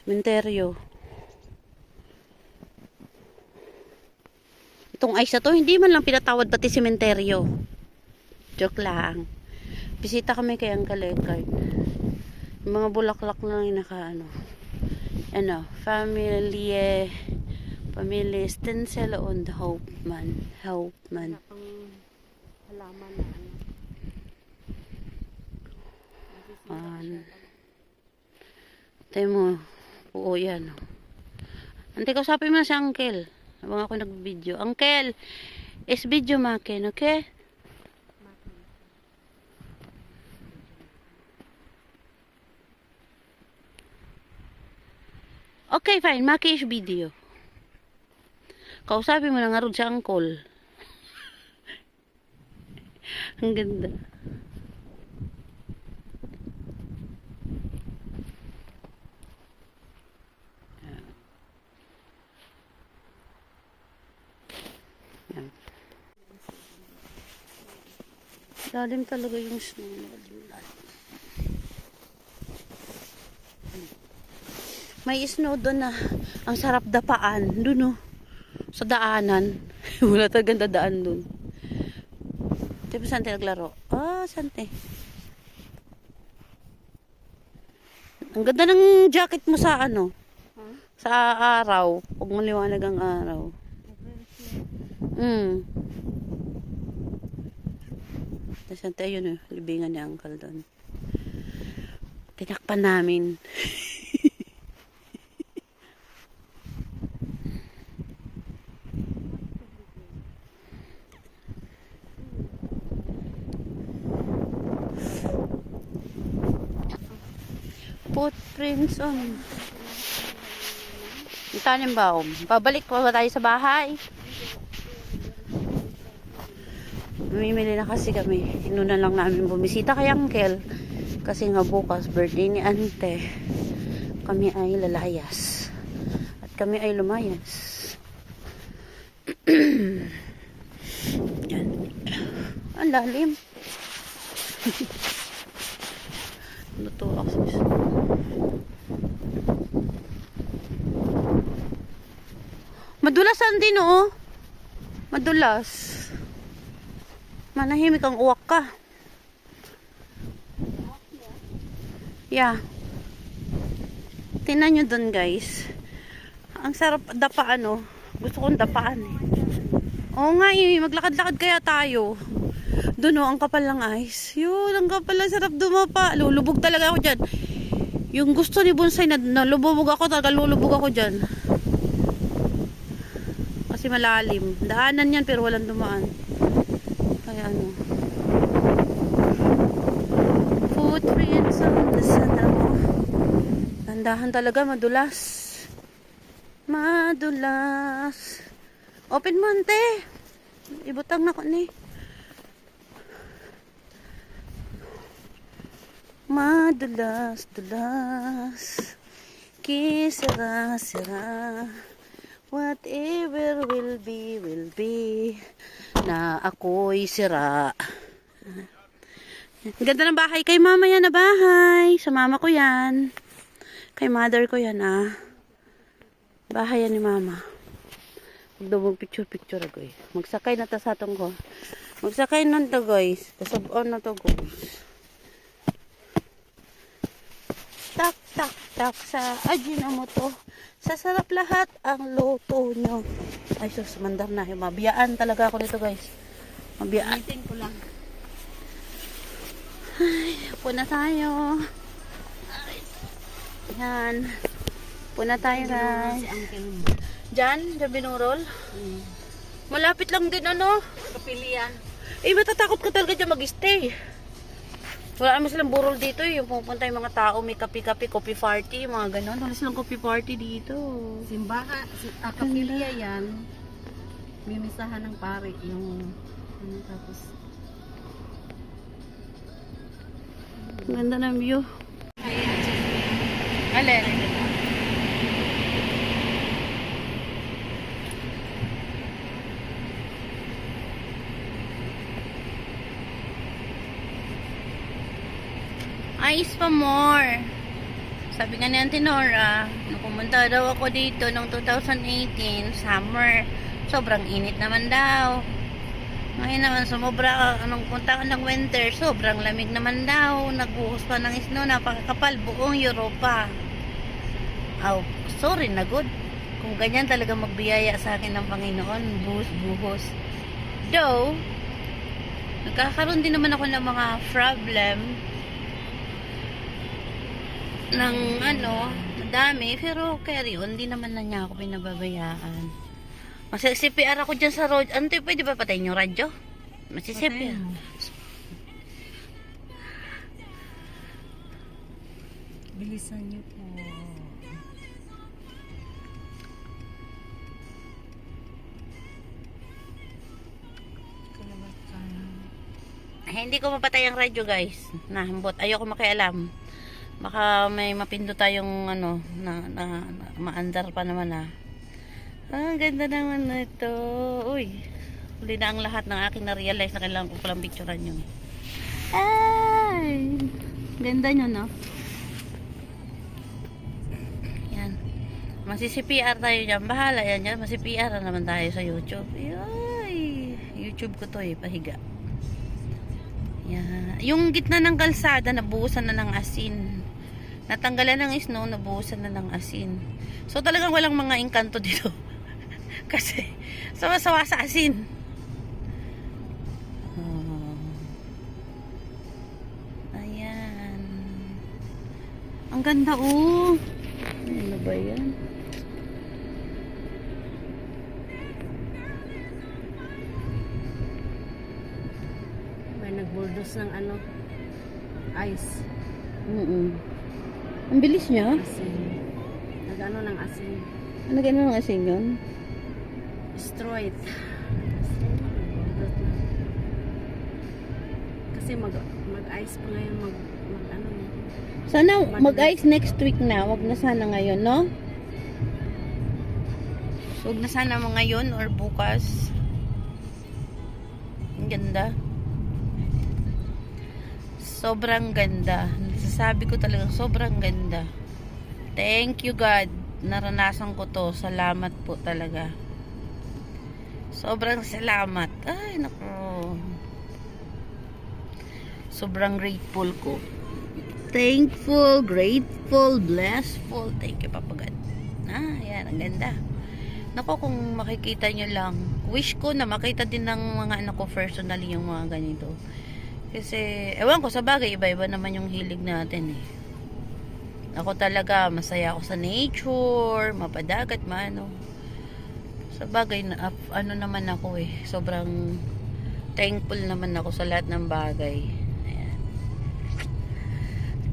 Sementeryo. Itong ice na to, hindi man lang pinatawad pati sementeryo. Joke lang. Bisita kami kay Uncle Eckhart. Yung mga bulaklak na yung family stencil on the Hauptmann. Halaman na Tayo mo, oo yan. Ante, kausapin mo na si Uncle. Habang ako nag-video. Uncle, is video makin, okay? Okay, fine. Maki is video. Kausapin mo na nga rin si Uncle. Ang ganda. Yan. Lalim talaga yung snow. May snow doon na. Ang sarap dapaan. Doon, oh. Sa daanan. Wala talagang dadaan doon. Diba saan tayo naglaro? Saan tayo? Ang ganda ng jacket mo sa sa araw. Pag maliwanag ang araw. Tapos saan tayo yun, libingan ni Uncle doon. Tinakpan namin. Footprints on. Tanim ba? Pabalik pa ba tayo sa bahay? Mamimili na kasi kami. Inuna lang namin bumisita kay Uncle. Kasi nga bukas birthday ni Ante. Kami ay lalayas. At kami ay lumayas. Yan. Ang lalim. Luto ako. Madulasan din, oh. Madulas. Manahimik ang uwak ka. Yeah. Tingnan nyo dun, guys. Ang sarap dapaan, oh. Gusto kong dapaan, eh. Oo nga, maglakad-lakad kaya tayo. Doon, oh, ang kapal lang ice. Yun, ang kapal lang, sarap dumapa. Lulubog talaga ako dyan. Yung gusto ni Bonsai na lubog ako, talaga lulubog ako dyan. Kasi malalim. Daanan yan, pero walang dumaan. Kaya footprints on the snow. Tandahan talaga, madulas. Madulas. Open mo, ante. Ibutang na ko ni. Madulas, dulas. Kisira, sira. Whatever will be. Na ako'y sira. Ganda ng bahay kay mama yan na bahay. Sa mama ko yan. Kay mother ko yan, Bahay yan ni mama. Magdabog picture ako, eh. Magsakay na ta sa atong ko. Magsakay na to, guys. Kasabon na to, guys. Tak, tak, tak sa Ajinomoto. Sasarap lahat ang luto nyo. Ay, sus, mandar na. Mabiyaan talaga ako nito, guys. Mabiyaan. Ulitin ko lang. Ay, puna tayo. Yan. Puna tayo, guys. Si Uncle mo. Diyan, binurol. Malapit lang din, Kapilian. Matatakot ka talaga dyan mag-stay. Wala naman silang burol dito, yung pupunta yung mga tao, may kape-kape, coffee party, mga ganon. Wala silang coffee party dito. Simbahan, Kapilia yan. Mimisahan ng pare. Yung, tapos. Ganda ng view. Alin? Ice pa more. Sabi nga ni Auntie Nora, nung pumunta daw ako dito noong 2018, summer, sobrang init naman daw. Ngayon naman, sumobra, nung punta ko ng winter, sobrang lamig naman daw. Nagbuhos pa ng snow, napakakapal, buong Europa. Oh, sorry na good. Kung ganyan talaga magbiyaya sa akin ng Panginoon, buhos-buhos. Though, nagkakaroon din naman ako ng mga problem ng madami, pero carry on, di naman na niya ako pinababayaan. Masisipr ako dyan sa road. Ano tayo, pwede ba patayin yung radyo? Masisipr. Bilisan niyo po. Hindi ko mapatay ang radyo, guys. Nahambot. Ayoko makialam. Baka may mapindot tayong na maandar pa naman ganda naman na ito. Uy, huli na ang lahat ng aking na-realize na kailangan ko palang picturean yun. Ay, ganda nyo, no? Yan. Masi-CPR tayo dyan. Bahala yan dyan. Masi-CPR naman tayo sa YouTube. Ay, YouTube ko to pahiga. Yan. Yung gitna ng kalsada, nabuhusan na ng asin. Natanggalan ng snow, nabuhusan na ng asin. So talagang walang mga engkanto dito. Kasi sawa-sawa sa asin. Ayan. Ang ganda Ano ba yan? May nagbuldos ng ice. Ang bilis niya. Asin. Nag-ano ng asin. Ano gano'n ng asin yun? Destroyed. Asin. Nagbuldos na. Kasi mag-ice pa ngayon mag-ano. Sana mag-ice next week na. Wag na sana ngayon, no? Wag na sana ngayon or bukas. Ang ganda. Sobrang ganda. Nasasabi ko talagang sobrang ganda. Thank you, God. Naranasan ko to. Salamat po talaga. Sobrang salamat. Ay, naku. Sobrang grateful ko. Thankful, grateful, blessful. Thank you, Papa God. Yan. Ang ganda. Naku, kung makikita nyo lang. Wish ko na makita din ng mga anak ko personally yung mga ganito. Kasi, ewan ko, sa bagay, iba-iba naman yung hilig natin Ako talaga, masaya ako sa nature, mapadagat, Sa bagay, naman ako sobrang thankful naman ako sa lahat ng bagay. Ayan.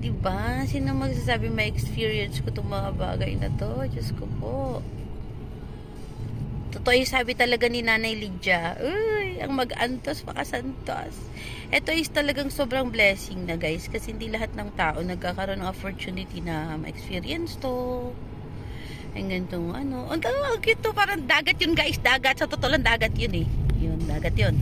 Diba? Sino magsasabi may experience ko itong mga bagay na to? Diyos ko po. Totoo yung sabi talaga ni Nanay Lydia. Uy, ang mag-antos, makasantos. Ito is talagang sobrang blessing na, guys. Kasi hindi lahat ng tao nagkakaroon ng opportunity na ma-experience to. Ang ganitong Ang cute to. Parang dagat yun, guys. Dagat. Sa totoo lang, dagat yun Yun, dagat yun.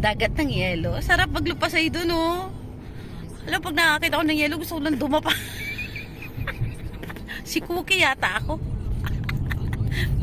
Dagat ng yelo. Sarap maglupasay dun, Alam, pag nakakita ko ng yelo, gusto ko lang dumapa. Si Cookie yata ako.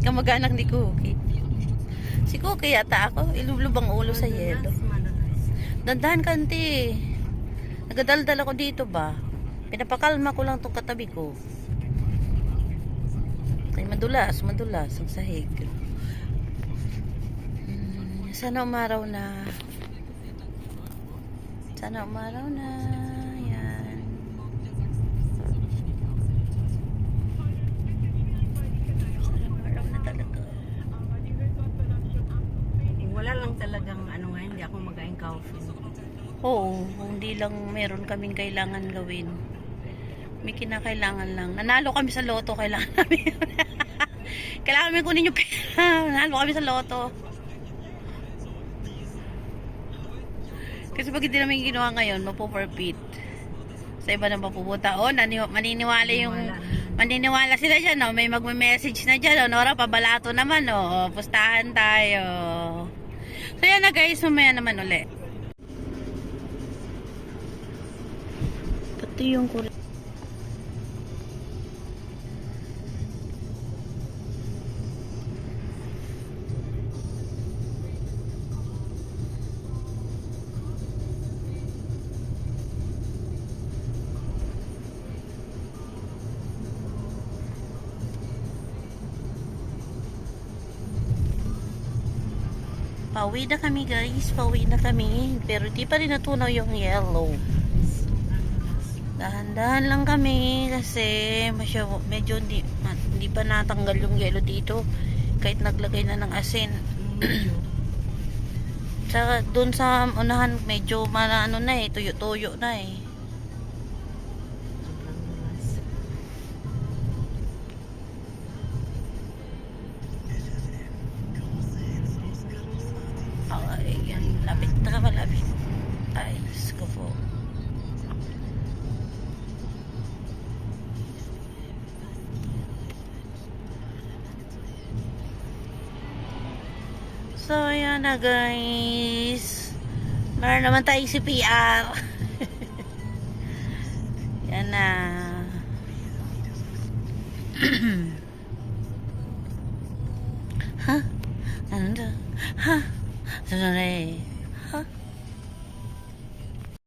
Kamag-anak ni Cookie. Si Cookie yata ako. Ilulubang ulo sa yelo. Dandahan kanti. Nagadaldal ako dito ba? Pinapakalma ko lang itong katabi ko. Ay, madulas ang sahig. Sana umaraw na. Sana umaraw na. Yan. Wala lang talagang hindi ako mag-aing coffee. Oo, hindi lang meron kaming kailangan gawin. May kinakailangan lang. Nanalo kami sa loto, kailangan namin. Kailangan namin kunin yung pera. Nanalo kami sa loto. Kasi pag hindi namin ginawa ngayon, mapuperpit. Sa iba na mapupunta. Maniniwala sila dyan, May magme-message na dyan, Nora, pabalato naman, Pustahan tayo. So, yan na, guys. Mamaya naman ulit. Pati yung kuryente. Pauwi na kami guys, pauwi na kami. Pero di pa rin natunaw yung yellow. Dahan-dahan lang kami kasi medyo hindi pa natanggal yung yellow dito. Kahit naglagay na ng asin. Tsaka dun sa unahan medyo ano na eh, tuyo-tuyo na eh. Ay, yan. Lapit na, malapit. Ay, Diyos ko po. So, ayan na guys. Meron naman tayong CPR. Yan na. Ha? Ano? Ha? Ano na eh?